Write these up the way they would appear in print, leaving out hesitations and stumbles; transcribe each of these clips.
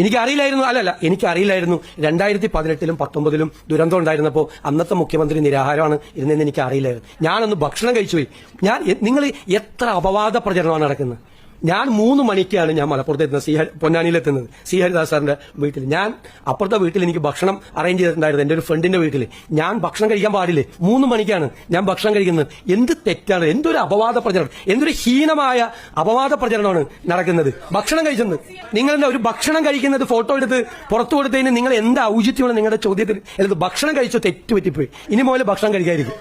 എനിക്കറിയില്ലായിരുന്നു. എനിക്കറിയില്ലായിരുന്നു 2018-ലും 2019-ലും ദുരന്തം ഉണ്ടായിരുന്നപ്പോൾ അന്നത്തെ മുഖ്യമന്ത്രി നിരാഹാരമാണ് ഇരുന്നെന്ന് എനിക്ക് അറിയില്ലായിരുന്നു. ഞാനൊന്ന് ഭക്ഷണം കഴിച്ചുപോയി. നിങ്ങൾ എത്ര അപവാദ പ്രചരണമാണ് നടക്കുന്നത്. ഞാൻ 3 മണിക്കാണ് ഞാൻ മലപ്പുറത്തെത്തുന്നത്, പൊന്നാനിയിലെത്തുന്നത്, സി ഹരിദാസ് സാറിന്റെ വീട്ടിൽ. ഞാൻ അപ്പുറത്തെ വീട്ടിൽ എനിക്ക് ഭക്ഷണം അറേഞ്ച് ചെയ്തിട്ടുണ്ടായിരുന്നു, എന്റെ ഒരു ഫ്രണ്ടിന്റെ വീട്ടിൽ. ഞാൻ ഭക്ഷണം കഴിക്കാൻ പാടില്ലേ? 3 മണിക്കാണ് ഞാൻ ഭക്ഷണം കഴിക്കുന്നത്. എന്ത് തെറ്റാണ്, എന്തൊരു അപവാദ പ്രചരണം, എന്തൊരു ഹീനമായ അപവാദ പ്രചരണമാണ് നടക്കുന്നത്. ഭക്ഷണം കഴിച്ചെന്ന് നിങ്ങളെന്താ ഒരു ഭക്ഷണം കഴിക്കുന്നത് ഫോട്ടോ എടുത്ത് പുറത്തു കൊടുത്തതിന് നിങ്ങൾ എന്താ ഔചിത്യമാണ് നിങ്ങളുടെ ചോദ്യത്തിൽ? എന്ത് ഭക്ഷണം കഴിച്ചോ? തെറ്റുപറ്റിപ്പോയി, ഇനി മുതൽ ഭക്ഷണം കഴിക്കാതിരിക്കും.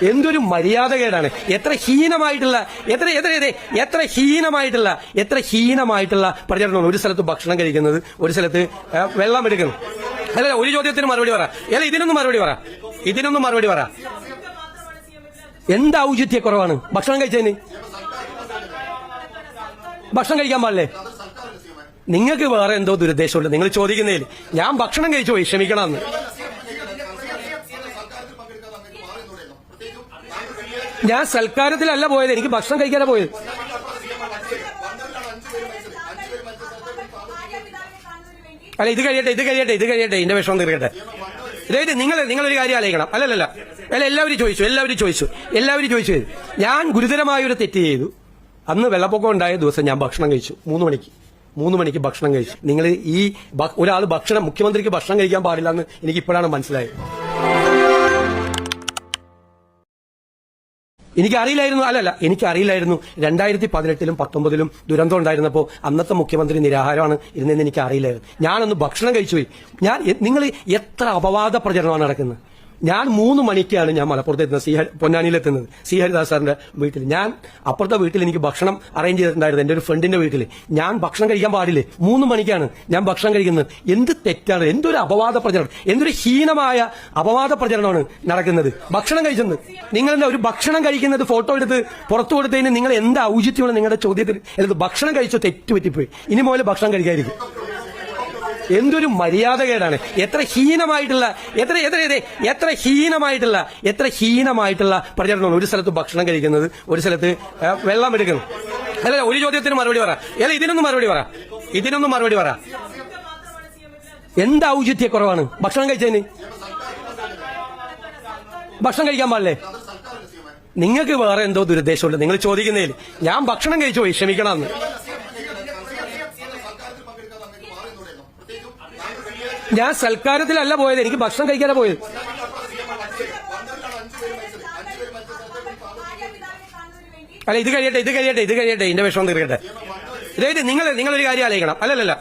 എന്തൊരു മര്യാദകേടാണ്. എത്ര ഹീനമായിട്ടുള്ള പ്രചരണമാണ്. ഒരു സ്ഥലത്ത് ഭക്ഷണം കഴിക്കുന്നത്, ഒരു സ്ഥലത്ത് വെള്ളം എടുക്കുന്നു. അല്ല, ഒരു ചോദ്യത്തിന് മറുപടി പറ. അല്ല, ഇതിനൊന്നും മറുപടി പറ. എന്ത് ഔചിത്യക്കുറവാണ് ഭക്ഷണം കഴിച്ചതിന്? ഭക്ഷണം കഴിക്കാൻ പാടില്ലേ? നിങ്ങൾക്ക് വേറെ എന്തോ ദുരുദ്ദേശമുണ്ട് നിങ്ങൾ ചോദിക്കുന്നതിൽ. ഞാൻ ഭക്ഷണം കഴിച്ചു പോയി, ക്ഷമിക്കണമെന്ന്. ഞാൻ സൽക്കാരത്തിലല്ല പോയത്, എനിക്ക് ഭക്ഷണം കഴിക്കാനാണ് പോയത്. അല്ല, ഇത് കഴിയട്ടെ എന്റെ വിഷമം തീർക്കട്ടെ. ഇതായത് നിങ്ങളൊരു കാര്യം ആലോചിക്കണം. അല്ല, എല്ലാവരും ചോദിച്ചു. ഞാൻ ഗുരുതരമായൊരു തെറ്റ് ചെയ്തു. അന്ന് വെള്ളപ്പൊക്കം ഉണ്ടായ ദിവസം ഞാൻ ഭക്ഷണം കഴിച്ചു 3 മണിക്ക് ഭക്ഷണം കഴിച്ചു. നിങ്ങൾ ഈ ഒരാൾ മുഖ്യമന്ത്രിക്ക് ഭക്ഷണം കഴിക്കാൻ പാടില്ല എന്ന് എനിക്ക് ഇപ്പോഴാണ് മനസ്സിലായത്. എനിക്കറിയില്ലായിരുന്നു. 2018-ലും 2019-ലും ദുരന്തം ഉണ്ടായിരുന്നപ്പോൾ അന്നത്തെ മുഖ്യമന്ത്രി നിരാഹാരമാണ് ഇരുന്നെന്ന് എനിക്ക് അറിയില്ലായിരുന്നു. ഞാനൊന്ന് ഭക്ഷണം കഴിച്ചുപോയി. നിങ്ങൾ എത്ര അപവാദ പ്രചരണമാണ് നടക്കുന്നത്. ഞാൻ 3 മണിക്കാണ് ഞാൻ മലപ്പുറത്തെത്തുന്നത്, പൊന്നാനിയിലെത്തുന്നത്, സി ഹരിദാസ് സാറിന്റെ വീട്ടിൽ. ഞാൻ അപ്പുറത്തെ വീട്ടിൽ എനിക്ക് ഭക്ഷണം അറേഞ്ച് ചെയ്തിട്ടുണ്ടായിരുന്നു, എന്റെ ഒരു ഫ്രണ്ടിന്റെ വീട്ടിൽ. ഞാൻ ഭക്ഷണം കഴിക്കാൻ പാടില്ലേ? 3 മണിക്കാണ് ഞാൻ ഭക്ഷണം കഴിക്കുന്നത്. എന്ത് തെറ്റാണ്, എന്തൊരു അപവാദ പ്രചരണം, എന്തൊരു ഹീനമായ അപവാദ പ്രചരണമാണ് നടക്കുന്നത്. ഭക്ഷണം കഴിച്ചെന്ന് നിങ്ങളെന്താ ഒരു ഭക്ഷണം കഴിക്കുന്നത് ഫോട്ടോ എടുത്ത് പുറത്തു കൊടുത്തതിന് നിങ്ങൾ എന്താ ഔചിത്യമാണ് നിങ്ങളുടെ ചോദ്യത്തിൽ? എന്ത് ഭക്ഷണം കഴിച്ചോ? തെറ്റുപറ്റിപ്പോയി, ഇനി മുതൽ ഭക്ഷണം കഴിക്കാതിരിക്കും. എന്തൊരു മര്യാദകേടാണ്. എത്ര ഹീനമായിട്ടുള്ള പ്രചരണമാണ്. ഒരു സ്ഥലത്ത് ഭക്ഷണം കഴിക്കുന്നത്, ഒരു സ്ഥലത്ത് വെള്ളം എടുക്കുന്നു. അല്ല, ഒരു ചോദ്യത്തിന് മറുപടി പറ. അല്ല, ഇതിനൊന്നും മറുപടി പറ. എന്ത് ഔചിത്യക്കുറവാണ് ഭക്ഷണം കഴിച്ചതിന്? ഭക്ഷണം കഴിക്കാൻ പാടില്ലേ? നിങ്ങൾക്ക് വേറെ എന്തോ ദുരുദ്ദേശമുണ്ട് നിങ്ങൾ ചോദിക്കുന്നതിൽ. ഞാൻ ഭക്ഷണം കഴിച്ചു പോയി, ക്ഷമിക്കണമെന്ന്. ഞാൻ സൽക്കാരത്തിലല്ല പോയത്, എനിക്ക് ഭക്ഷണം കഴിക്കാനാണ് പോയത്. അല്ല, ഇത് കഴിയട്ടെ എന്റെ വിഷമം തീർക്കട്ടെ. ഇതായത് നിങ്ങളൊരു കാര്യം ആലോചിക്കണം. അല്ല,